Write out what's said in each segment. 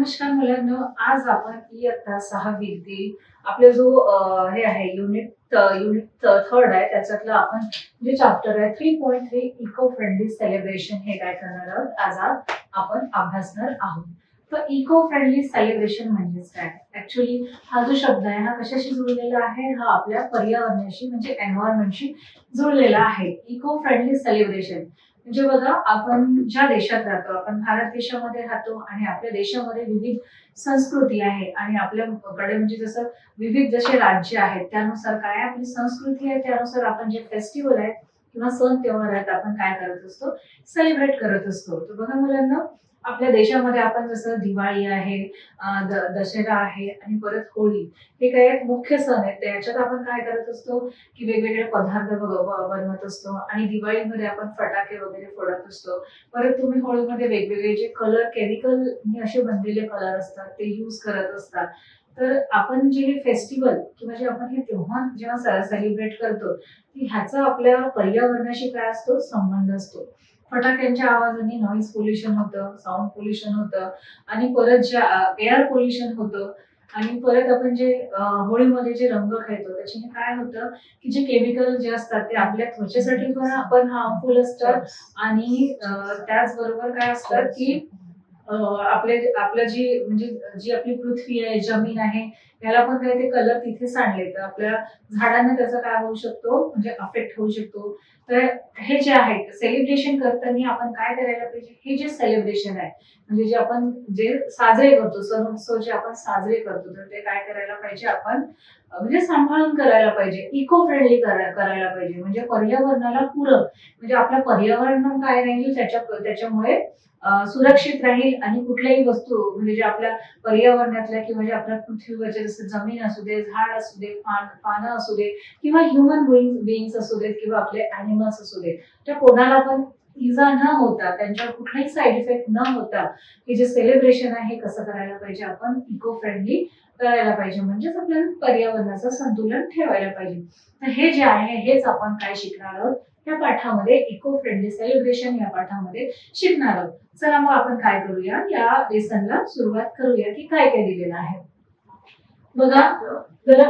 नमस्कार मुलांनो, आज आपण इयत्ता 6वीतील आपला जो हे आहे युनिट थर्ड आहे त्याच्यातलं आपण जे चॅप्टर आहे 3.3 इको फ्रेंडली सेलिब्रेशन हे काय करणार आहोत आज आपण अभ्यासणार आहोत. तर इको फ्रेंडली सेलिब्रेशन म्हणजेच काय? ऍक्च्युली हा जो शब्द आहे हा कशाशी जुळलेला आहे? हा आपल्या पर्यावरणाशी म्हणजे एन्व्हायरमेंटशी जुळलेला आहे. इको फ्रेंडली सेलिब्रेशन म्हणजे बघा, आपण ज्या देशात राहतो, आपण भारत देशामध्ये राहतो आणि आपल्या देशामध्ये विविध संस्कृती आहे आणि आपल्याकडे म्हणजे जसं विविध जसे राज्य आहेत त्यानुसार काय आपली संस्कृती आहे, त्यानुसार आपण जे फेस्टिवल आहेत किंवा सण त्योहार आहेत आपण काय करत असतो, सेलिब्रेट करत असतो. तर बघा मुलांना, आपल्या देशामध्ये आपण जसं दिवाळी आहे, दसरा आहे आणि परत होळी, हे काही एक मुख्य सण आहेत. त्याच्यात आपण काय करत असतो की वेगवेगळे पदार्थ बनवत असतो आणि दिवाळीमध्ये आपण फटाके वगैरे फोडत असतो. परत तुम्ही होळीमध्ये वेगवेगळे जे कलर केमिकल असे बनलेले कलर असतात ते यूज करत असतात. तर आपण जे हे फेस्टिवल किंवा जे आपण हे तेव्हा जेव्हा सेलिब्रेट करतो ह्याचा आपल्या पर्यावरणाशी काय असतो, संबंध असतो. फटाक्यांच्या आवाजाने नॉइज पोल्युशन होतं, साऊंड पोल्युशन होतं आणि परत जे एअर पोल्युशन होतं. आणि परत आपण जे होळीमध्ये जे रंग खेळतो त्याच्याने काय होतं की जे केमिकल जे असतात ते आपल्या त्वचेसाठी पण हार्मफुल असतात आणि त्याचबरोबर काय असतात की आपलं जी म्हणजे जी आपली पृथ्वी आहे, जमीन आहे, याला पण काही ते कलर तिथे सांडले तर आपल्या झाडांना त्याचा काय होऊ शकतो, म्हणजे अफेक्ट होऊ शकतो. तर हे जे आहे सेलिब्रेशन करताना आपण काय करायला पाहिजे, हे जे सेलिब्रेशन आहे म्हणजे जे आपण जे साजरे करतो, सण उत्सव जे आपण साजरे करतो, तर ते काय करायला पाहिजे आपण म्हणजे सांभाळून करायला पाहिजे, इको फ्रेंडली करायला पाहिजे. म्हणजे पर्यावरणाला पूरक, म्हणजे आपलं पर्यावरण काय राहील त्याच्यामुळे सुरक्षित राहील आणि कुठल्याही वस्तू म्हणजे जे आपल्या पर्यावरणातल्या किंवा जे आपल्या पृथ्वीवरचे जसं जमीन असू दे, झाड असू दे, पानं असू दे किंवा ह्युमन बिईंग्स असू देत किंवा आपले अॅनिमल्स असू दे, त्या कोणाला पण इजा न होता, त्यांच्यावर कुठलाही साईड इफेक्ट न होता हे जे सेलिब्रेशन आहे हे कसं करायला पाहिजे, आपण इको फ्रेंडली करायला पाहिजे. म्हणजेच आपल्याला पर्यावरणाचं संतुलन ठेवायला पाहिजे. तर हे जे आहे हेच आपण काय शिकणार आहोत या पाठामध्ये, इको फ्रेंडली सेलिब्रेशन या पाठामध्ये शिकणार आहोत. चला मग आपण काय करूया, या लेसनला सुरुवात करूया की काय काय दिलेलं आहे. बघा जरा,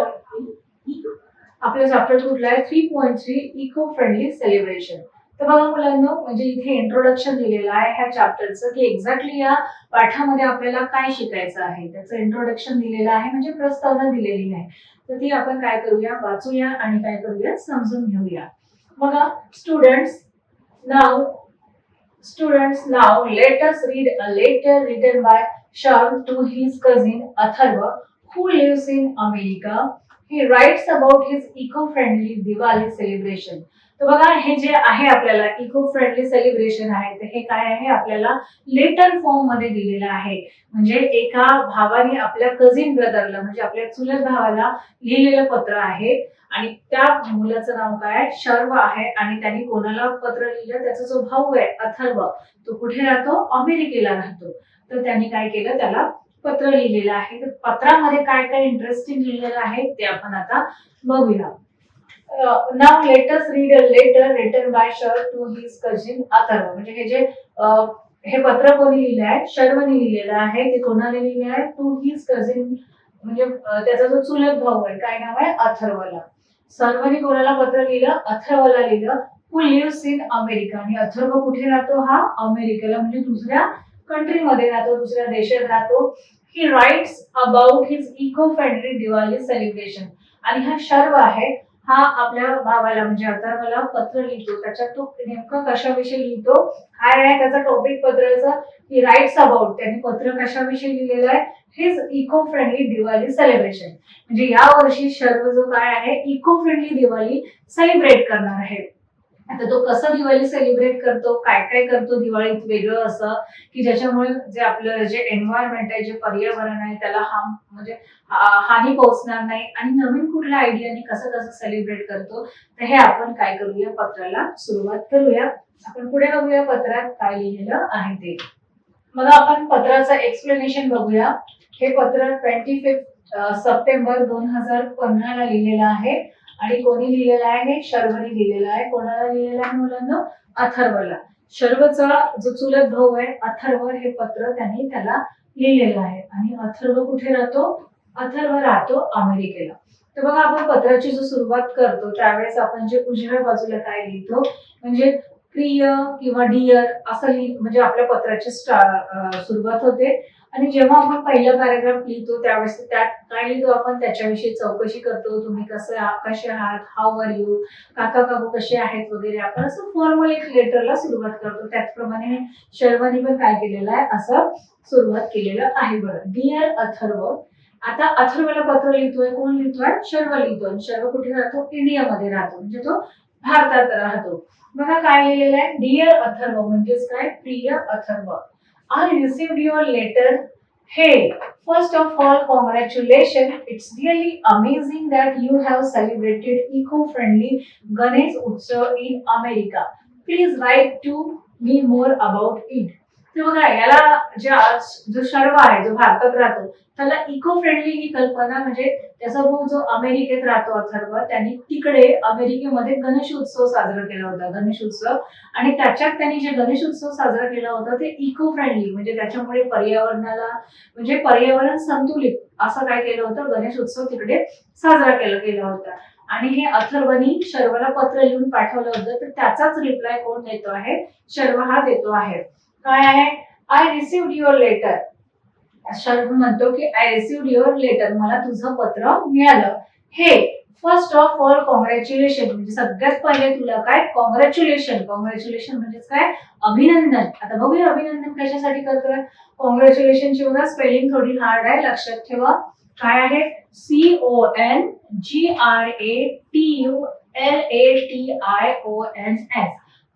आपलं चॅप्टर कुठला आहे 3.3 इको फ्रेंडली सेलिब्रेशन. तर बघा मुलांनो, म्हणजे इथे इंट्रोडक्शन दिलेलं आहे ह्या चॅप्टरचं की एक्झॅक्टली या पाठामध्ये आपल्याला काय शिकायचं आहे, त्याचं इंट्रोडक्शन दिलेलं आहे, म्हणजे प्रस्तावना दिलेली आहे. तर ती आपण काय करूया, वाचूया आणि काय करूया, समजून घेऊया. बघा Students, now let us read a letter written by Sharp to his cousin Atharva, who lives in America. He writes about his eco-friendly Diwali celebration. तर बघा, हे जे आहे आपल्याला इको फ्रेंडली सेलिब्रेशन आहे, तर हे काय आहे आपल्याला लेटर फॉर्म मध्ये दिलेलं आहे. म्हणजे एका भावाने आपल्या कझिन ब्रदरला म्हणजे आपल्या चुलत भावाला लिहिलेलं पत्र आहे आणि त्या मुलाचं नाव काय, शर्व आहे आणि त्यांनी कोणाला पत्र लिहिलं, त्याचा जो भाऊ आहे अथर्व, तो कुठे राहतो, अमेरिकेला राहतो. तर त्यांनी काय केलं, त्याला पत्र लिहिलेलं आहे. तर पत्रामध्ये काय काय इंटरेस्टिंग लिहिलेलं आहे ते आपण आता बघूया. Now let us read a letter written by Sharv to his cousin Atharv. म्हणजे हे जे हे पत्र कोणी लिहिलं आहे, शर्वने लिहिलेलं आहे. ते कोणाला लिहिलं आहे, टू हिज कझिन म्हणजे त्याचा जो चुलत भाऊ आहे, काय नाव आहे, अथर्वला. सर्वांनी कोणाला पत्र लिहिलं, अथर्वला लिहिलं. हु लिव्हस इन अमेरिका, आणि अथर्व कुठे राहतो, हा अमेरिकेला म्हणजे दुसऱ्या कंट्रीमध्ये राहतो, दुसऱ्या देशात राहतो. He writes about his eco friendly Diwali celebration. आणि हा शर्व आहे, हा आपल्या भावाला म्हणजे अथर्वला पत्र लिहितो. त्याच्यात तो नेमकं कशाविषयी लिहितो, काय आहे त्याचा टॉपिक पत्राचा, ही राइट्स अबाउट, त्यांनी पत्र कशाविषयी लिहिलेलं आहे, his eco friendly Diwali celebration. म्हणजे या वर्षी शर्व जो काय आहे, इको फ्रेंडली दिवाळी सेलिब्रेट करणार आहे. आता तो कसं दिवाळी सेलिब्रेट करतो, काय काय करतो दिवाळीत वेगळं असं की ज्याच्यामुळे जे आपलं जे एन्व्हायरमेंट आहे, जे पर्यावरण आहे, त्याला हानी पोहोचणार नाही, आणि नवीन कुठल्या आयडियाने कसं कसं सेलिब्रेट करतो, तर हे आपण काय करूया, पत्राला सुरुवात करूया. आपण पुढे बघूया पत्रात काय लिहिलेलं आहे ते. मग आपण पत्राचं एक्सप्लेनेशन बघूया. हे पत्र 25 सप्टेंबर 2015 ला लिहिलेलं आहे आणि कोणी लिहिलेलं आहे, शर्वने लिहिलेलं आहे. कोणाला लिहिलेलं आहे मुलांना, अथर्वला. शर्वचा जो चुलत भाऊ आहे अथर्व, हे पत्र त्यांनी त्याला लिहिलेलं आहे. आणि अथर्व कुठे राहतो? अथर्व राहतो अमेरिकेला. तर बघा, आपण पत्राची जो सुरुवात करतो त्यावेळेस आपण जे उजव्या बाजूला काय लिहितो, म्हणजे प्रिय किंवा डिअर असं म्हणजे आपल्या पत्राची सुरुवात होते. आणि जेव्हा आपण पहिला पॅराग्राफ लिहितो त्यावेळेस त्यात काय लिहितो आपण, त्याच्याविषयी चौकशी करतो, तुम्ही कसे आहात, हाऊ आर यू, काका काकू कसे आहेत वगैरे, आपण असं फॉर्मल एक लेटरला सुरुवात करतो. त्याचप्रमाणे शर्वानी पण काय केलेलं आहे, असं सुरुवात केलेलं आहे. बरं, डिअर अथर्व. आता अथर्वला पत्र लिहितोय, कोण लिहितोय? शर्व लिहितोय. शर्व कुठे राहतो? इंडियामध्ये राहतो, म्हणजे तो भारतात राहतो. बघा काय लिहिलेलं आहे, डिअर अथर्व म्हणजेच काय, प्रिय Atharva. I received your letter. Hey, first of all, congratulations. It's really amazing that you have celebrated eco-friendly Ganesh Utsav in America. Please write to me more about it. तर बघा, याला जो शर्व आहे, जो भारतात राहतो, त्याला इको फ्रेंडली ही कल्पना, म्हणजे त्याचा भाऊ जो अमेरिकेत राहतो अथर्व, त्यांनी तिकडे अमेरिकेमध्ये गणेश उत्सव साजरा केला होता, गणेश उत्सव. आणि त्याच्यात त्यांनी जे गणेश उत्सव साजरा केला होता ते इको फ्रेंडली, म्हणजे त्याच्यामुळे पर्यावरणाला, म्हणजे पर्यावरण संतुलित असं काय केलं होतं, गणेश उत्सव तिकडे साजरा केला होता. आणि हे अथर्वनी शर्वला पत्र लिहून पाठवलं होतं, तर त्याचाच रिप्लाय कोण देतो आहे? शर्व हा देतो आहे. काय आहे? I received your letter. Sharv म्हणतो की आय रिसिव्ड युअर लेटर, मला तुझं पत्र मिळालं. हे, फर्स्ट ऑफ ऑल कॉंग्रॅच्युलेशन, म्हणजे सगळ्यात पहिले तुला काय, कॉंग्रॅच्युलेशन. कॉंग्रॅच्युलेशन म्हणजेच काय, अभिनंदन. आता बघूया अभिनंदन कशासाठी करतोय. कॉंग्रॅच्युलेशनची बघा स्पेलिंग थोडी हार्ड आहे, लक्षात ठेवा. काय आहे? CONGRATULATIONS.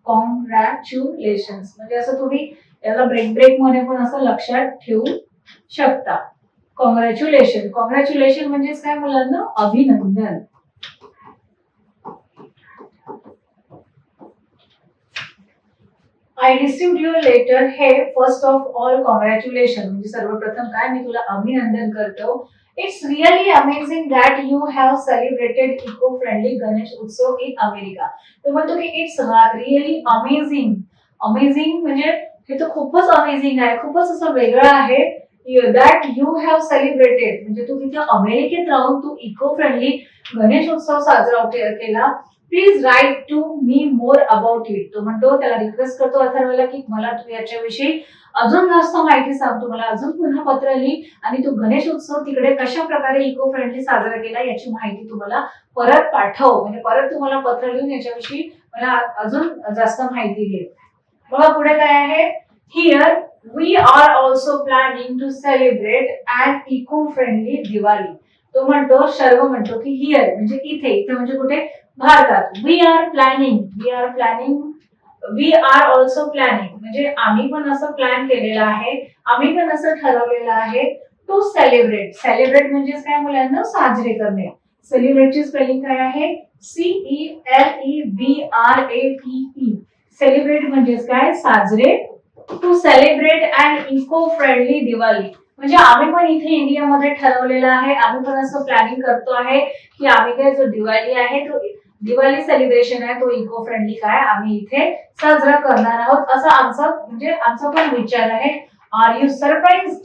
कॉंग्रॅच्युलेशन. म्हणजे असं तुम्ही याला ब्रेक मध्ये पण असं लक्षात ठेवू शकता. कॉंग्रॅच्युलेशन. कॉंग्रॅच्युलेशन म्हणजेच काय मुलांना? अभिनंदन. I received your letter. Hey, first of all congratulation, म्हणजे सर्वप्रथम काय, मी तुला अभिनंदन करतो. It's really amazing that you have celebrated eco friendly Ganesh Utsav in America. तो म्हणतो की इट्स रिअली अमेझिंग. अमेझिंग म्हणजे हे तर खूपच अमेझिंग आहे, खूपच असं वेगळं आहे. दॅट यू हॅव सेलिब्रेटेड म्हणजे तू तिथे अमेरिकेत राहून तू इको फ्रेंडली गणेश उत्सव साजरा केला. Please write to me more about it. तो म्हणतो, त्याला रिक्वेस्ट करतो अथर्वला की मला तू याच्याविषयी अजून जास्त माहिती सांग, मला अजून पुन्हा पत्र लिही आणि तू गणेश उत्सव तिकडे कशा प्रकारे इको फ्रेंडली साजरा केला याची माहिती तुम्हाला परत पाठव, म्हणजे परत तुम्हाला पत्र लिहून याच्याविषयी मला अजून जास्त माहिती घे. बघा पुढे काय आहे. Here we are also planning to celebrate and eco friendly Diwali. तो म्हणतो, शर्व म्हणतो की हिअर म्हणजे इथे, इथे म्हणजे कुठे, भारतात. We are planning we are also planning म्हणजे आम्ही पण असं प्लॅन केलेलं आहे, आम्ही पण असं ठरवलेलं आहे. To celebrate. सेलिब्रेट म्हणजेच काय मुलांना? साजरे करणे. सेलिब्रेटची स्पेलिंग काय आहे? CELEBRATE. सेलिब्रेट म्हणजेच काय? साजरे. To celebrate and eco friendly Diwali म्हणजे आम्ही पण इथे इंडियामध्ये ठरवलेलं आहे, आम्ही पण असं प्लॅनिंग करतो आहे की आम्ही काय, जो दिवाळी आहे तो दिवाळी सेलिब्रेशन आहे तो इको फ्रेंडली काय आम्ही इथे साजरा करणार आहोत, असा आमचा पण विचार आहे. Are you surprised?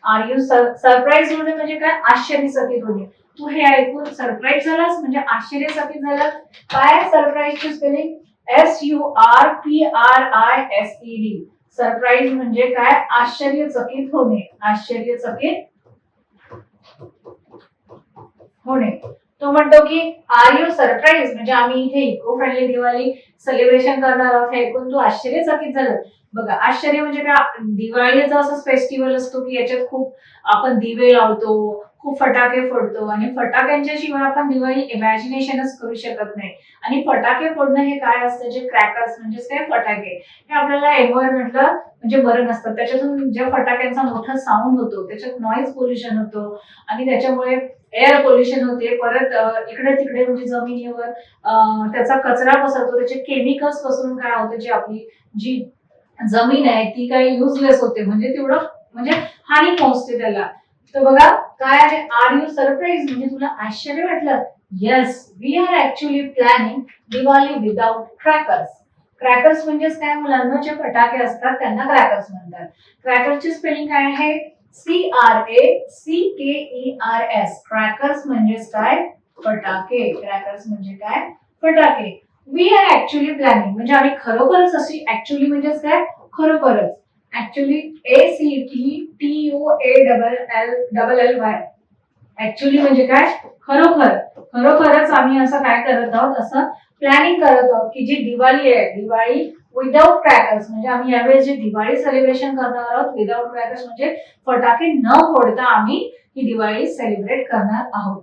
Are you surprise होणे म्हणजे काय? आश्चर्यचकित होणे. तू हे ऐकून सरप्राईज झालास म्हणजे आश्चर्यचकित झाला. काय सरप्राईजची स्पेलिंग? SURPRISED. सरप्राईज म्हणजे काय? आश्चर्यचकित होणे. आश्चर्यचकित होणे. तो म्हणतो की आर यू सरप्राईज म्हणजे आम्ही इथे इको फ्रेंडली दिवाळी सेलिब्रेशन करणार आहोत हे ऐकून तू आश्चर्यचकित झालं. बघा, आश्चर्य म्हणजे काय? दिवाळीचा असं फेस्टिवल असतो की याच्यात खूप आपण दिवे लावतो, खूप फटाके फोडतो आणि फटाक्यांच्या शिवाय आपण दिवाळी इमॅजिनेशनच करू शकत नाही. आणि फटाके फोडणं हे काय असतं, जे क्रॅकर्स म्हणजेच काय फटाके, हे आपल्याला एन्व्हायरमेंटला म्हणजे बरं नसतं. त्याच्यातून ज्या फटाक्यांचा मोठा साऊंड होतो त्याच्यात नॉइज पोल्युशन होतो आणि त्याच्यामुळे एअर पोल्युशन होते. परत इकडे तिकडे म्हणजे जमिनीवर त्याचा कचरा पसरतो, त्याचे केमिकल्स पसरून काय होतं, जी आपली जी जमीन आहे ती काही युजलेस होते, म्हणजे तेवढं म्हणजे हानी पोहोचते त्याला. तर बघा काय आहे, आर यू सरप्राईज म्हणजे तुला आश्चर्य वाटलं. Yes, we are actually planning Diwali without crackers. Crackers म्हणजेच काय मुलांना, जे फटाके असतात त्यांना क्रॅकर्स म्हणतात. क्रॅकरची स्पेलिंग काय आहे? CRACKERS. क्रॅकर्स म्हणजेच काय? फटाके. क्रॅकर्स म्हणजे काय? फटाके. वी आर ऍक्च्युअली प्लॅनिंग म्हणजे आम्ही खरोखरच अशी, ऍक्च्युअली म्हणजेच काय? खरोखरच. Actually ACTTUALLY. ऍक्च्युअली म्हणजे काय? खरोखर. खरोखरच आम्ही असं काय करत आहोत, असं प्लॅनिंग करत आहोत की जी दिवाळी आहे, दिवाळी विदाउट क्रॅकर्स, म्हणजे आम्ही यावेळेस जे दिवाळी सेलिब्रेशन करणार आहोत विदाउट क्रॅकर्स म्हणजे फटाके न फोडता आम्ही ही दिवाळी सेलिब्रेट करणार आहोत.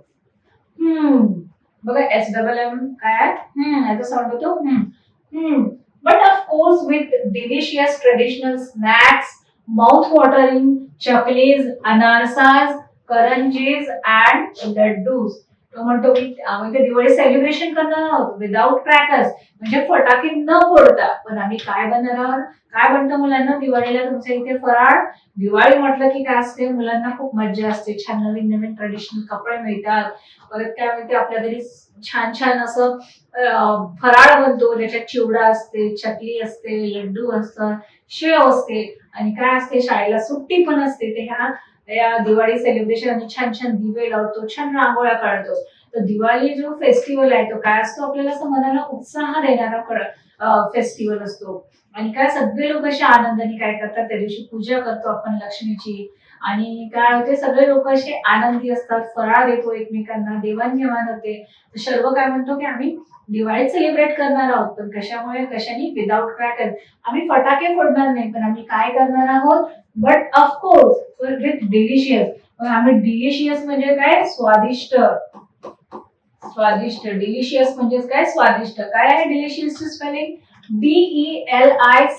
बघा SMM काय? याचा साऊंड होतो. But of course with delicious traditional snacks, mouth watering chaklis, anarsas, karanjis and laddoos. तो म्हणतो की आम्ही ते दिवाळी सेलिब्रेशन करणार आहोत विदाउट क्रॅकर्स म्हणजे फटाके न फोडता. पण आम्ही काय बनणार आहोत? काय बनतं मुलांना दिवाळीला तुमच्या इथे फराळ? दिवाळी म्हटलं की काय असते, मुलांना खूप मज्जा असते. छान नवीन नवीन ट्रेडिशनल कपडे मिळतात. परत काय म्हणते, आपल्या घरी छान छान असं फराळ बनतो, ज्याच्यात चिवडा असते, चकली असते, लड्डू असतात, शेव असते आणि काय असते, शाळेला सुट्टी पण असते. ते या दिवाळी सेलिब्रेशन आणि छान छान दिवे लावतो, छान रांगोळ्या काढतो. तर दिवाळी जो फेस्टिवल आहे तो काय असतो, आपल्याला असं मनाला उत्साह देणारा फेस्टिवल असतो. आणि काय सगळे लोक असे आनंदाने काय करतात, त्या दिवशी पूजा करतो आपण लक्ष्मीची. आणि काय होते, सगळे लोक असे आनंदी असतात, फराळ देतो एकमेकांना, देवाणघेवाण होते. तर सर्व काय म्हणतो की आम्ही दिवाळी सेलिब्रेट करणार आहोत, पण कशाने? Without crackers. आम्ही फटाके फोडणार नाही, पण आम्ही काय करणार आहोत? But of course with delicious. आम्ही डिलिशियस म्हणजे काय? स्वादिष्ट. स्वादिष्ट. डिलिशियस म्हणजे काय? स्वादिष्ट. काय आहे डिलिशियसची स्पेलिंग? DELICIOUS.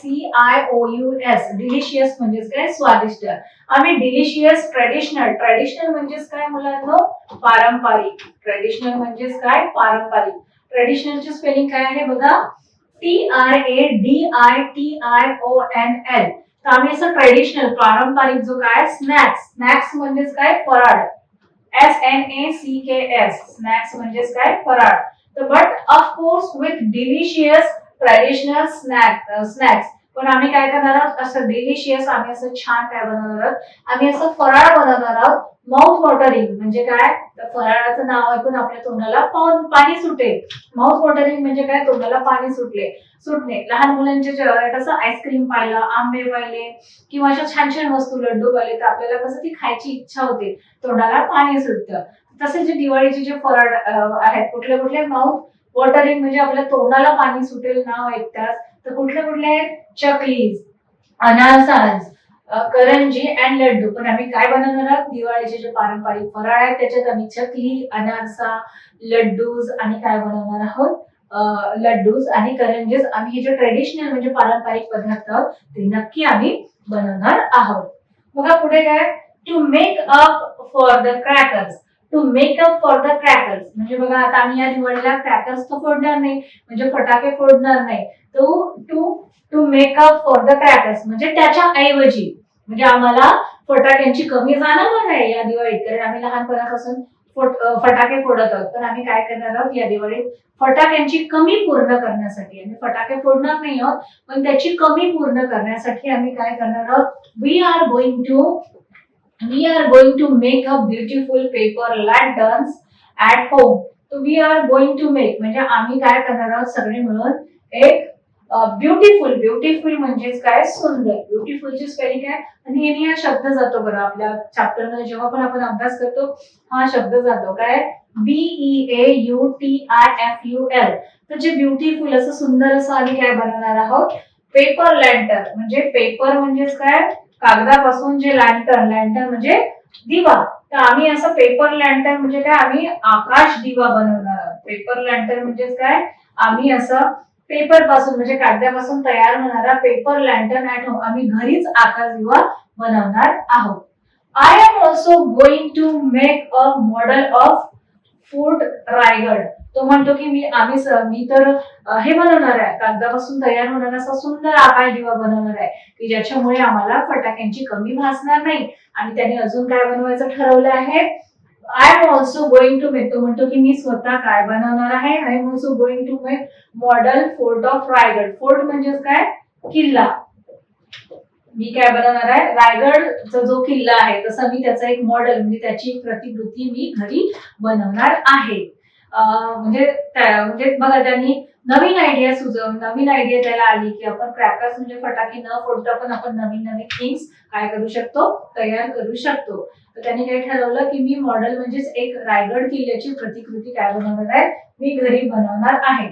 डिलिशियस म्हणजे काय? स्वादिष्ट. आम्ही डिलिशियस ट्रेडिशनल. ट्रेडिशनल म्हणजे काय मुलांनो? पारंपरिक. ट्रेडिशनल म्हणजे काय? पारंपरिक. ट्रेडिशनलची स्पेलिंग काय आहे बघा? TRADITIONL. तर आम्ही असं ट्रेडिशनल पारंपरिक जो काय? स्नॅक्स. स्नॅक्स म्हणजे काय? फराळ. SNACKS. स्नॅक्स म्हणजे काय? फराळ. तर but of course with delicious traditional snacks. पण आम्ही काय करणार आहोत? असं डिलिशियस, आम्ही असं छान काय बनवणार आहोत? आम्ही असं फराळ बनवणार आहोत. माउथ वॉटरिंग म्हणजे काय? तर फराळाचं नाव ऐकून आपल्या तोंडाला पाणी सुटेल. माउथ वॉटरिंग म्हणजे काय? तोंडाला पाणी सुटणे. लहान मुलांच्या चेहऱ्यात कसं आईस्क्रीम पाहिलं, आंबे पाहिले किंवा अशा छान छान वस्तू, लड्डू पाहिले, तर आपल्याला कसं ती खायची इच्छा होते, तोंडाला पाणी सुटतं. तसे जे दिवाळीचे जे फराळ आहेत, कुठले कुठले? माउथ वॉटरिंग म्हणजे आपल्या तोंडाला पाणी सुटेल नाव ऐकताच. तर कुठले कुठले आहेत? चकलीज, अनारसाज, करंजी अँड लड्डू. पण आम्ही काय बनवणार आहोत? दिवाळीचे जे पारंपरिक फराळ आहेत त्याच्यात आम्ही चकली, अनारसा, लड्डूज आणि काय बनवणार आहोत? लड्डूज आणि करंजीज. आम्ही हे जे ट्रेडिशनल म्हणजे पारंपरिक पदार्थ ते नक्की आम्ही बनवणार आहोत. बघा पुढे काय? To make up for the crackers. To make up for the crackers म्हणजे बघा, आता आम्ही या दिवाळीला क्रॅकर्स तर फोडणार नाही, म्हणजे फटाके फोडणार नाही. To make up for the crackers म्हणजे त्याच्या ऐवजी, म्हणजे आम्हाला फटाक्यांची कमी जाणार नाही या दिवाळीत, कारण आम्ही लहानपणापासून फटाके फोडत आहोत. पण आम्ही काय करणार आहोत या दिवाळीत? फटाक्यांची कमी पूर्ण करण्यासाठी आम्ही फटाके फोडणार नाही आहोत, पण त्याची कमी पूर्ण करण्यासाठी आम्ही काय करणार आहोत? We are going to make a beautiful paper lanterns at home. तो we are going to make म्हणजे आम्ही काय करणार आहोत? सगळे मिळून एक ब्युटिफुल म्हणजेच काय? सुंदर. ब्युटिफुलची स्पेलिंग आहे आणि नेहमी हा शब्द जातो बरं आपल्या चॅप्टर मध्ये, जेव्हा पण आपण अभ्यास करतो हा शब्द जातो. काय? BEAUTIFUL. तर जे ब्युटिफुल असं सुंदर असं आम्ही काय बनवणार आहोत? पेपर लॅन्टर्न. म्हणजे पेपर म्हणजेच काय? कागदापासून जे लॅन्टर्न म्हणजे दिवा. तर आम्ही असं पेपर लॅन्टर्न म्हणजे काय? आम्ही आकाश दिवा बनवणार आहोत. पेपर लॅन्टर्न म्हणजेच काय? आम्ही असं पेपर पासून म्हणजे कागदापासून तयार होणारा पेपर लॅन्टर्न ऍट होम, आम्ही घरीच आकाश दिवा बनवणार आहोत. I am also going to make a model of fort Raigad. तो म्हणतो की मी तर हे बनवणार आहे, कागदापासून तयार होणारा असा सुंदर आकाश दिवा बनवणार आहे की ज्याच्यामुळे आम्हाला फटाक्यांची कमी भासणार नाही. आणि त्याने अजून काय बनवायचं ठरवलं आहे? I am also going to make, तो म्हणतो की मी स्वतः काय बनवणार आहे, I am also going to make model fort of Raigad. Fort म्हणजेच काय, किल्ला. मी काय बनवणार आहे, रायगडचा जो किल्ला आहे तसा मी त्याचा एक मॉडेल म्हणजे त्याची एक प्रतिकृती मी घरी बनवणार आहे. म्हणजे बघा त्यांनी नवीन आयडिया नवीन आयडिया त्याला आली की आपण क्रॅकर्स म्हणजे फटाके न फोडता पण आपण नवीन नवीन थिंग्स काय करू शकतो, तयार करू शकतो. तर त्यांनी काय ठरवलं की मी मॉडेल म्हणजेच एक रायगड किल्ल्याची प्रतिकृती काय बनवणार आहे, मी घरी बनवणार आहे.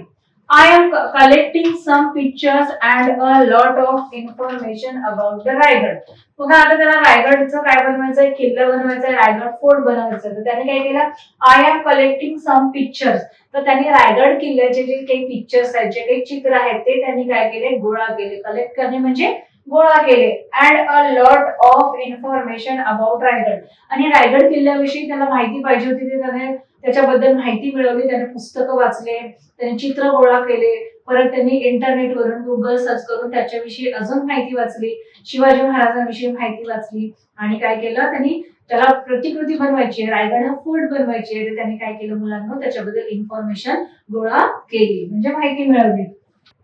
I am collecting some pictures and a lot of information about the Raigad. बघा आता त्याला रायगडचं काय बनवायचंय, किल्ला बनवायचा आहे, रायगड फोर्ट बनवायचा. तर त्याने काय केलं, I am collecting some pictures. तर त्यांनी रायगड किल्ल्याचे जे काही पिक्चर्स आहेत, जे काही चित्र आहेत ते त्यांनी काय केले, गोळा केले. कलेक्ट करणे म्हणजे गोळा केले. And a lot of information about Raigad. आणि रायगड किल्ल्याविषयी त्याला माहिती पाहिजे होती, ते त्याने त्याच्याबद्दल माहिती मिळवली. त्याने पुस्तकं वाचले, त्यांनी चित्र गोळा केले, परत त्यांनी इंटरनेटवरून गुगल सर्च करून त्याच्याविषयी अजून माहिती वाचली, शिवाजी महाराजांविषयी माहिती वाचली. आणि काय केलं त्यांनी, त्याला प्रतिकृती बनवायची आहे, रायगड हा फोर्ट बनवायची आहे. तर त्यांनी काय केलं मुलांना, त्याच्याबद्दल इन्फॉर्मेशन गोळा केली म्हणजे माहिती मिळवली.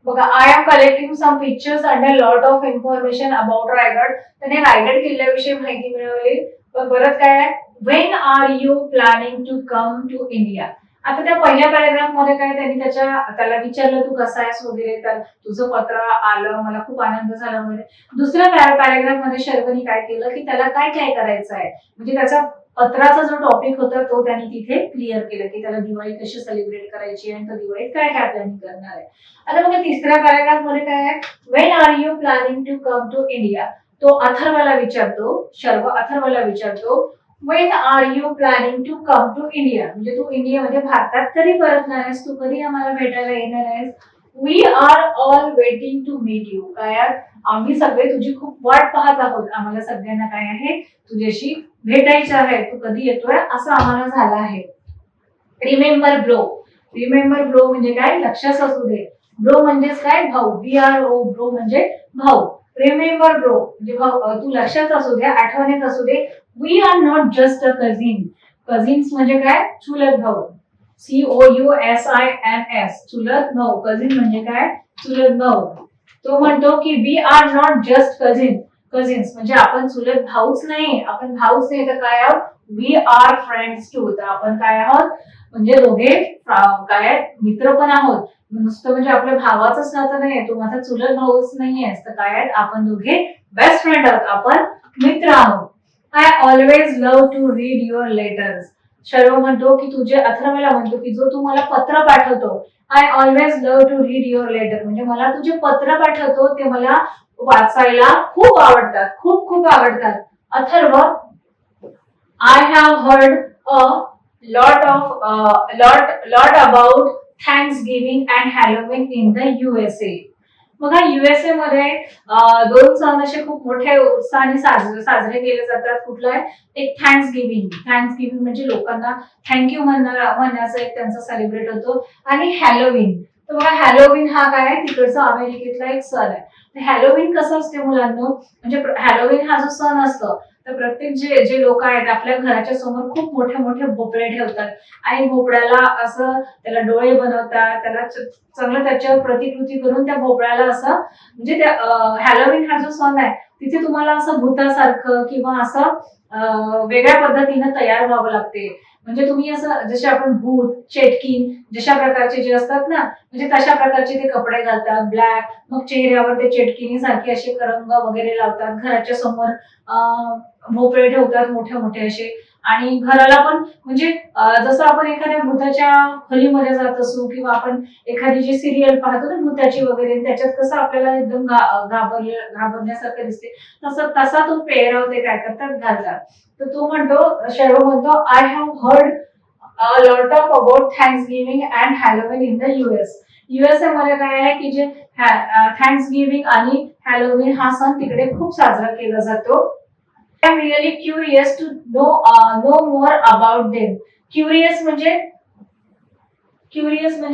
बघा, I am collecting some pictures and a lot of information about Raigad. त्याने रायगड किल्ल्याविषयी माहिती मिळवली. परत काय, when are you planning to come to India. आता त्या पहिल्या पॅराग्राफ मध्ये काय त्यांनी त्याला विचारलं तू कसा आहेस वगैरे, तर तुझं पत्र आलं, मला खूप आनंद झाला वगैरे. दुसऱ्या पॅराग्राफ मध्ये शर्वनी काय केलं की त्याला काय काय करायचं आहे, म्हणजे त्याचा पत्राचा जो टॉपिक होता तो त्यांनी तिथे क्लिअर केलं की त्याला दिवाळी कशी सेलिब्रेट करायची आणि तो दिवाळीत काय काय प्लॅनिंग करणार आहे. आता बघा तिसऱ्या पॅराग्राफ मध्ये काय आहे, when are you planning to come to India. तो अथर्वला विचारतो, अथर्वला विचारतो, when are you planning to come to India. म्हणजे तू इंडियामध्ये भारतात कधी परतणार आहेस, तू कधी आम्हाला भेटायला येणार आहेस. We are all waiting to meet you. काय, आम्ही सगळे तुझी खूप वाट पाहत आहोत. आम्हाला सगळ्यांना काय आहे, तुझ्याशी भेटायचं आहे, तू कधी येतोय असं आम्हाला झालं आहे. Remember bro. रिमेंबर ब्रो म्हणजे काय, लक्षात असू दे. ब्रो म्हणजेच काय, भाऊ. बी आर ओ, ब्रो म्हणजे भाऊ. रिमेंबर ब्रो म्हणजे भाऊ, तू लक्षात असू दे, आठवणीत असू दे. We are not just a cousin. Cousins म्हणजे काय, चुलत भाऊ. COUSINS, चुलत भाऊ. कझिन म्हणजे काय, चुलत भाऊ. तो म्हणतो की we are not just cousins म्हणजे आपण चुलत भाऊच नाही, आपण भाऊच नाही तर काय आहोत, वी आर फ्रेंड्स टू. तर आपण काय आहोत, म्हणजे दोघे काय मित्र पण आहोत. नुसतं म्हणजे आपल्या भावाचंच नातं नाहीये, तू माझा चुलत भाऊच नाहीयेस, तर काय आपण दोघे बेस्ट फ्रेंड आहोत, आपण मित्र आहोत. I always love to read your letters. Sharv म्हणतो की तुझे, अथर्वला म्हणतो की जो तू मला पत्र पाठवतो, I always love to read your letter म्हणजे मला तुझे पत्र पाठवतो ते मला वाचायला खूप आवडतात, खूप खूप आवडतात. Atharva, I have heard a lot about Thanksgiving and Halloween in the USA. बघा युएसए मध्ये दोन सण असे खूप मोठ्या उत्साहाने साजरे केले जातात. कुठला आहे, एक थँक्सगिव्हिंग म्हणजे लोकांना थँक्यू म्हणण्याचा एक त्यांचा सेलिब्रेट होतो. आणि हॅलोवीन. तर बघा हॅलोवीन हा काय आहे, तिकडचा अमेरिकेतला एक सण आहे. हॅलोवीन कसं असते मुलांना, म्हणजे हॅलोवीन हा जो सण असतो तर प्रत्येक जे लोक आहेत आपल्या घराच्या समोर खूप मोठे मोठे भोपळे ठेवतात आणि भोपळ्याला असं त्याला डोळे बनवतात, त्याला चांगलं त्याच्यावर प्रतिकृती करून त्या भोपळ्याला असं, म्हणजे त्या हॅलोवीन हा जो सण आहे तिथे तुम्हाला असं भूतासारखं किंवा असं वेगळ्या पद्धतीनं तयार व्हावं लागते. म्हणजे तुम्ही असं जसे आपण भूत, चेटकीन जशा प्रकारचे जे असतात ना, म्हणजे तशा प्रकारचे ते कपडे घालतात ब्लॅक, मग चेहऱ्यावर ते चेटकिनी सारखे असे करंग वगैरे लावतात, घराच्या समोर भोपळे ठेवतात मोठे मोठे असे. आणि घराला पण म्हणजे जसं आपण एखाद्या भूताच्या खोलीमध्ये जात असू किंवा आपण एखादी जी सिरियल पाहतो ना भूताची वगैरे, त्याच्यात कसं आपल्याला एकदम घाबरण्यासारखं दिसते, तसा तो पेहराव ते काय करतात, घालतात. तर तो म्हणतो, शर्व म्हणतो, I have heard a lot of about Thanksgiving and Halloween in the USA मध्ये काय आहे की जे थँक्सगिव्हिंग आणि हॅलोवीन हा सण तिकडे खूप साजरा केला जातो. I am really curious to know more about them. Curious म्हणजे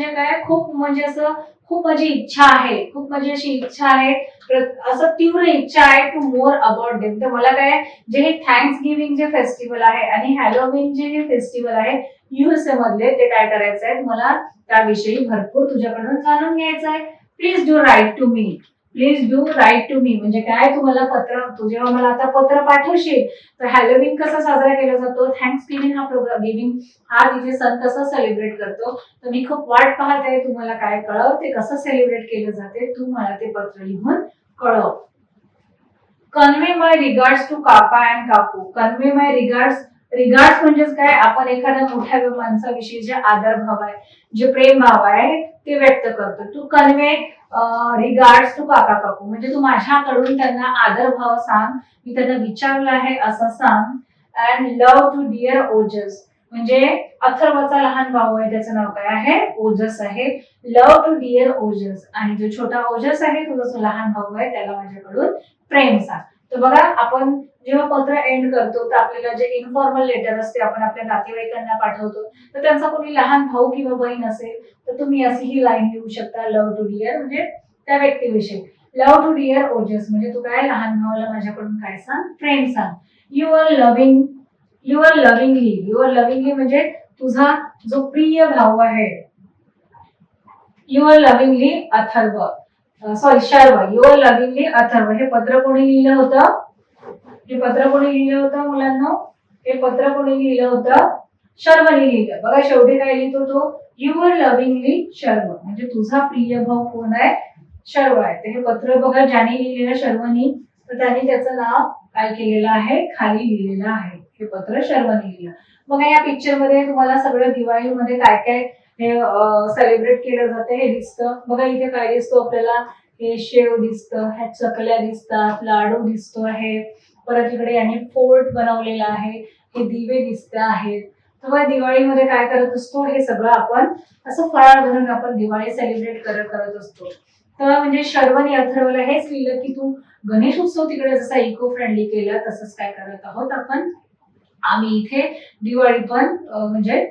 काय, खूप म्हणजे असं खूप माझी इच्छा आहे, खूप माझी अशी इच्छा आहे, असं तीव्र इच्छा आहे टू मोर अबाउट देम. तर मला काय, जे हे थँक्स गिव्हिंग जे फेस्टिवल आहे आणि हॅलोविन जे हे फेस्टिवल आहे युएसए मधले, ते काय करायचं आहे, मला त्याविषयी भरपूर तुझ्याकडून जाणून घ्यायचं आहे. Please do write to me. Please do write to me म्हणजे काय, तुम्हाला पत्र, तू जेव्हा मला आता पत्र पाठवशील तर हॅलोविन कसा साजरा केला जातो, थँक्स गिव्हिंग हा प्रोग्राम, गिव्हिंग हा तिथे सण कसा सेलिब्रेट करतो, तर मी खूप वाट पाहते तुम्हाला काय कळव, ते कसं सेलिब्रेट केलं जाते, तू मला ते पत्र लिहून कळव. कन्वे माय रिगार्ड्स टू काका अँड काकू. कन्वे माय रिगार्ड्स, रिगार्ड्स म्हणजेच काय, आपण एखाद्या मोठ्या माणसाविषयी जे आदर भाव आहे, जे प्रेम भाव आहे ते व्यक्त करतो. टू कन्वे रिगार्ड्स टू काका काकू म्हणजे तू माझ्याकडून त्यांना आदर भाव सांग, मी त्यांना विचारलं आहे असं सांग. अँड लव्ह टू डिअर ओजस म्हणजे अथर्वचा लहान भाऊ आहे, त्याचं नाव काय आहे, ओजस आहे. लव्ह टू डिअर ओजस, आणि जो छोटा ओजस आहे, तुझा जो लहान भाऊ आहे, त्याला माझ्याकडून प्रेम सांग. तर बघा, आपण जेव्हा पत्र एंड करतो तर आपल्याला जे इन्फॉर्मल लेटर असते, आपण आपल्या नातेवाईकांना पाठवतो, तर त्यांचा कोणी लहान भाऊ किंवा बहीण असेल तर तुम्ही अशी ही लाईन लिहू शकता, लव्ह टू डिअर म्हणजे त्या व्यक्तीविषयी. लव्ह टू डिअर ओजस म्हणजे तू काय, लहान भावाला माझ्याकडून काय सांग, प्रेम सांग. Your loving, your lovingly, your lovingly म्हणजे तुझा जो प्रिय भाऊ आहे. Your lovingly Atharv, sorry Sharv, your lovingly Atharv. हे पत्र कोणी लिहिलं होतं, हे पत्र कोणी लिहिलं होतं मुलांना, हे पत्र कोणी लिहिलं होतं, शर्वने लिहिलं. बघा शेवटी काय लिहितो तो, युअर लव्हिंगली शर्व म्हणजे तुझा प्रिय भाऊ कोण आहे, शर्व आहे. तर हे पत्र बघा ज्याने लिहिलेलं शर्वनी, तर त्यांनी त्याचं नाव काय केलेलं आहे, खाली लिहिलेलं आहे. हे पत्र शर्वने लिहिलं. बघा या पिक्चर मध्ये तुम्हाला सगळं दिवाळीमध्ये काय काय हे सेलिब्रेट केलं जातं हे दिसतं. बघा इथे काय दिसतो आपल्याला, हे शेव दिसतं, ह्या चकल्या दिसतात, लाडू दिसतो आहे, परत इकडे यांनी फोर्ट बनवलेला आहे, हे दिवे दिसत आहेत. तेव्हा दिवाळीमध्ये काय करत असतो, हे सगळं आपण असं फराळ भरून आपण दिवाळी सेलिब्रेट करत असतो. तर म्हणजे शर्वनी अथर्वला हेच लिहिलं की तू गणेश उत्सव तिकडे जसा इको फ्रेंडली केला तसंच काय करत आहोत आपण, आम्ही इथे दिवाळी पण म्हणजे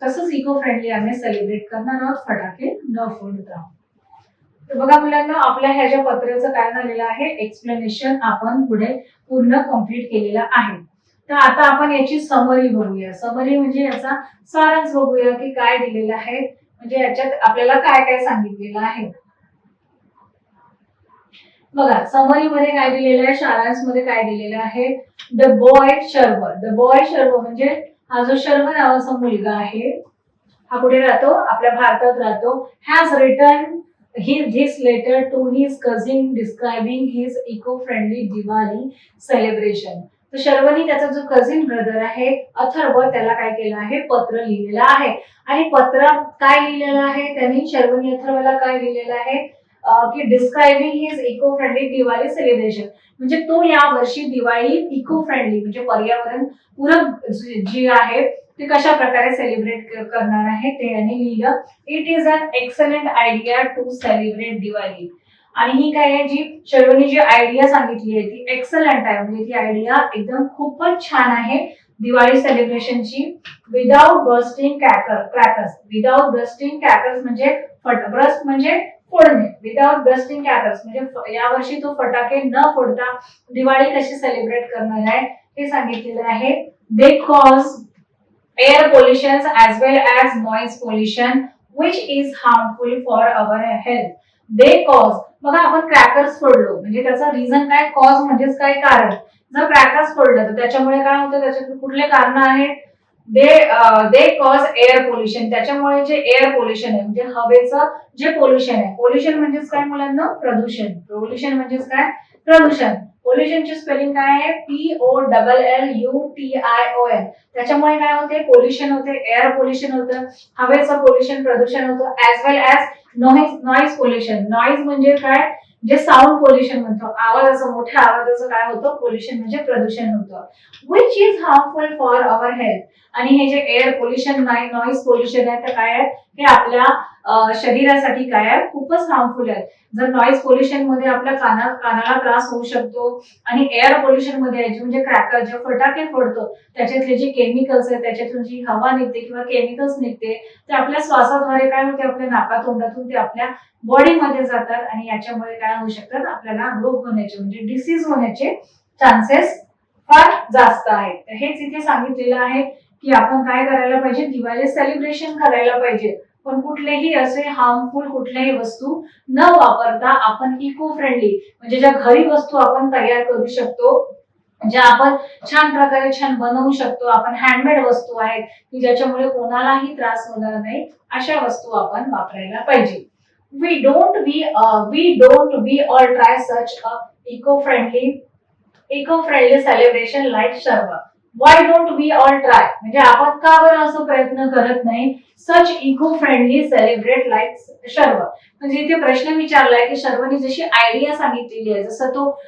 तसंच इको फ्रेंडली आम्ही सेलिब्रेट करणार आहोत, फटाके न फोडता. तर बघा मुलांना, आपल्या ह्या ज्या पत्राचं काय झालेलं आहे, एक्सप्लेनेशन आपण पुढे पूर्ण कम्प्लीट केलेलं आहे. तर आता आपण याची समरी बघूया. समरी म्हणजे याचा सारांश बघूया की काय दिलेलं आहे, म्हणजे याच्यात आपल्याला काय काय सांगितलेलं आहे. बघा समरी मध्ये काय दिलेलं आहे, सारांश मध्ये काय दिलेलं आहे, the boy Sharv. The boy Sharv म्हणजे हा जो शर्व नावाचा मुलगा आहे, हा कुठे राहतो, आपल्या भारतात राहतो. Has return this letter to his cousin describing his eco-friendly Diwali celebration. तर शर्वनी त्याचा जो कझिन ब्रदर आहे अथर्व, त्याला काय केलं आहे, पत्र लिहिलेलं आहे. आणि पत्र काय लिहिलेलं आहे त्यांनी, शर्वनी अथर्वला काय लिहिलेलं आहे की describing his eco friendly Diwali celebration म्हणजे तो या वर्षी दिवाळी इको फ्रेंडली म्हणजे पर्यावरण पूरक जी आहे ते कशा प्रकारे सेलिब्रेट करणार आहे ते यांनी लिहिलं. It is an excellent idea to celebrate Diwali. आणि ही काय आहे, जी शर्वनी जी आयडिया सांगितली आहे ती एक्सलंट आहे, म्हणजे ती आयडिया एकदम खूपच छान आहे दिवाळी सेलिब्रेशनची. Without bursting crackers, without bursting crackers म्हणजे ब्रस्ट म्हणजे फोडणे, विदाउट बर्स्टिंग क्रॅकर्स म्हणजे यावर्षी तो फटाके न फोडता दिवाळी कशी सेलिब्रेट करणार आहे हे सांगितलेलं आहे. They cause air pollution as well as noise pollution which is harmful for our health. They cause, बघा आपण क्रॅकर्स फोडलो म्हणजे त्याचा रिझन काय, कॉज म्हणजेच काय, कारण. जर क्रॅकर्स फोडलं तर त्याच्यामुळे काय होतं, त्याच्यात कुठले कारण आहेत, दे कॉज एअर पोल्युशन, त्याच्यामुळे जे एअर पोल्युशन आहे म्हणजे हवेचं जे पोल्युशन आहे, पोल्युशन म्हणजेच काय मुलांना, प्रदूषण. पोल्युशन म्हणजेच काय, प्रदूषण. पोल्युशनची स्पेलिंग काय आहे, POLLUTION. त्याच्यामुळे काय होते, पोल्युशन होते, एअर पोल्युशन होतं, हवेचं पोल्युशन प्रदूषण होतं, ऍज वेल ऍज नॉइज पोल्युशन. नॉइज म्हणजे काय, जे साऊंड पोल्युशन म्हणतो, आवाजाचं, मोठ्या आवाजाचं काय होतं, पोल्युशन म्हणजे प्रदूषण होतं. Which is harmful for our health. आणि हे जे एअर पोल्युशन, नॉइज पोल्युशन आहे तर काय आहे, हे आपल्या शरीरासाठी काय आहे, खूपच हार्मफुल आहे. जर नॉईज पोल्युशन मध्ये आपल्या कानाला त्रास होऊ शकतो आणि एअर पोल्युशन मध्ये म्हणजे क्रॅकर जे फटाके फोडतो त्याच्यातले जे केमिकल्स आहेत, त्याच्यातून जी हवा निघते किंवा केमिकल्स निघते ते आपल्या श्वासाद्वारे काय होते, आपल्या नाकातोंडातून ते आपल्या बॉडीमध्ये जातात आणि याच्यामुळे काय होऊ शकतात, आपल्याला रोग होण्याचे म्हणजे डिसीज होण्याचे चान्सेस फार जास्त आहेत. हेच इथे सांगितलेलं आहे की आपण काय करायला पाहिजे, दिवाळी सेलिब्रेशन करायला पाहिजे, पण कुठलेही असे हार्मफुल कुठल्याही वस्तू न वापरता आपण इको फ्रेंडली म्हणजे ज्या घरी वस्तू आपण तयार करू शकतो, ज्या आपण छान प्रकारे छान बनवू शकतो, आपण हँडमेड वस्तू आहेत की ज्याच्यामुळे कोणालाही त्रास होणार नाही, अशा वस्तू आपण वापरायला पाहिजे. We don't we all try such a eco-friendly celebration like Sharva. Why don't we all try? म्हणजे आपण का बरं असं प्रयत्न करत नाही सच इको फ्रेंडली सेलिब्रेट लाईक शर्व. म्हणजे इथे प्रश्न विचारलाय की शर्वनी जशी आयडिया सांगितलेली आहे, जसं तो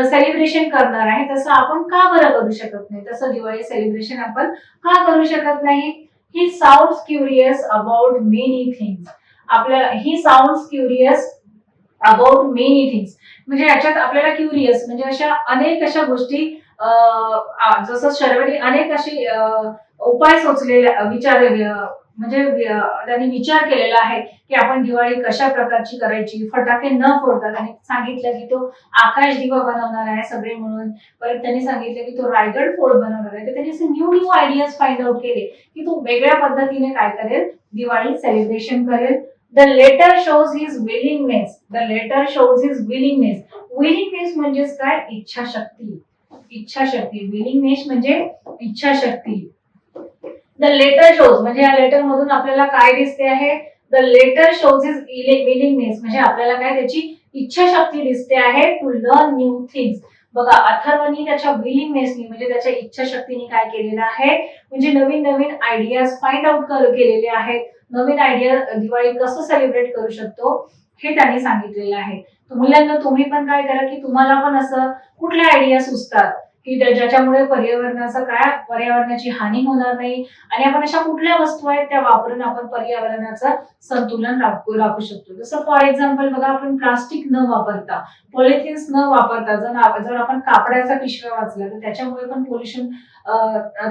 सेलिब्रेशन करणार आहे तसं आपण का बरं करू शकत नाही, तसं दिवाळी सेलिब्रेशन आपण का करू शकत नाही. He sounds curious about many things. आपल्याला he sounds curious about many things म्हणजे याच्यात आपल्याला क्युरियस म्हणजे अशा अनेक अशा गोष्टी जसं शर्वणी अनेक अशी उपाय सुचलेले म्हणजे त्यांनी विचार केलेला आहे की आपण दिवाळी कशा प्रकारची करायची, फटाके न फोडता. त्यांनी सांगितलं की तो आकाश दिवा बनवणार आहे सगळे मिळून, परत त्यांनी सांगितलं की तो रायगड फोड बनवणार आहे. तर त्यांनी असे न्यू आयडियाज फाइंड आउट केले की तो वेगळ्या पद्धतीने काय करेल, दिवाळी सेलिब्रेशन करेल. The letter shows his willingness. The letter shows his willingness. Willingness म्हणजेच काय, इच्छाशक्ती. इच्छाशक्ती. willingness म्हणजे इच्छाशक्ती. द लेटर शोज म्हणजे या लेटर मधून आपल्याला काय दिसते आहे, the letter shows is willingness म्हणजे आपल्याला काय त्याची इच्छाशक्ती दिसते आहे टू लर्न न्यू थिंग्स. बघा अथर्वनी त्याच्या विलिंगनेसनी म्हणजे त्याच्या इच्छाशक्तीने काय केलेलं आहे, म्हणजे नवीन नवीन आयडियाज फाइंड आउट केलेले आहेत. नवीन आयडिया दिवाळी कसं सेलिब्रेट करू शकतो हे त्यांनी सांगितलेलं आहे. तर मुलांना तुम्ही पण काय करा की तुम्हाला पण असं कुठल्या आयडिया सुचतात की ज्याच्यामुळे पर्यावरणाची हानी होणार नाही आणि आपण अशा कुठल्या वस्तू आहेत त्या वापरून आपण पर्यावरणाचं संतुलन राखू शकतो. जसं फॉर एक्झाम्पल बघा, आपण प्लास्टिक न वापरता, पॉलिथिन्स न वापरता जर आपण कापडाचा पिशव्या वाचला तर त्याच्यामुळे पण पोल्युशन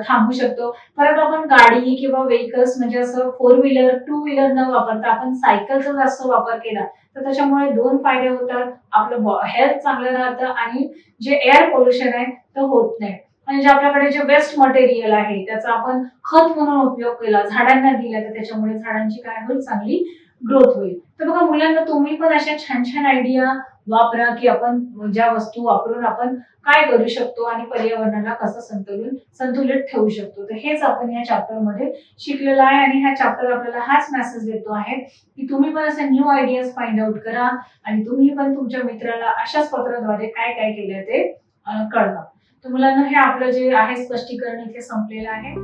थांबू शकतो. परत आपण गाडी किंवा व्हेकल्स म्हणजे असं 4 व्हीलर 2 व्हीलर न वापरता आपण सायकलचा जास्त वापर केला तर त्याच्यामुळे 2 फायदे होतात. आपलं हेल्थ चांगलं राहतं आणि जे एअर पोल्युशन आहे ते होत नाही. आणि जे आपल्याकडे जे वेस्ट मटेरियल आहे त्याचा आपण खत म्हणून उपयोग केला, झाडांना दिला, तर त्याच्यामुळे झाडांची काय होईल, चांगली ग्रोथ होईल. तर बघा मुलांना तुम्ही पण अशा छान छान आयडिया वापरा की आपण ज्या वस्तू वापरून आपण काय करू शकतो आणि पर्यावरणाला कसं संतुलित ठेवू शकतो. तर हेच आपण या चॅप्टर मध्ये शिकलेलं आहे आणि हा चॅप्टर आपल्याला हाच मेसेज देतो आहे की तुम्ही पण असे न्यू आयडियाज फाइंड आउट करा आणि तुम्ही पण तुमच्या मित्राला अशाच पत्राद्वारे काय काय केलं ते कळवा. तर मुलांना हे आपलं जे आहे स्पष्टीकरण इथे संपलेलं आहे.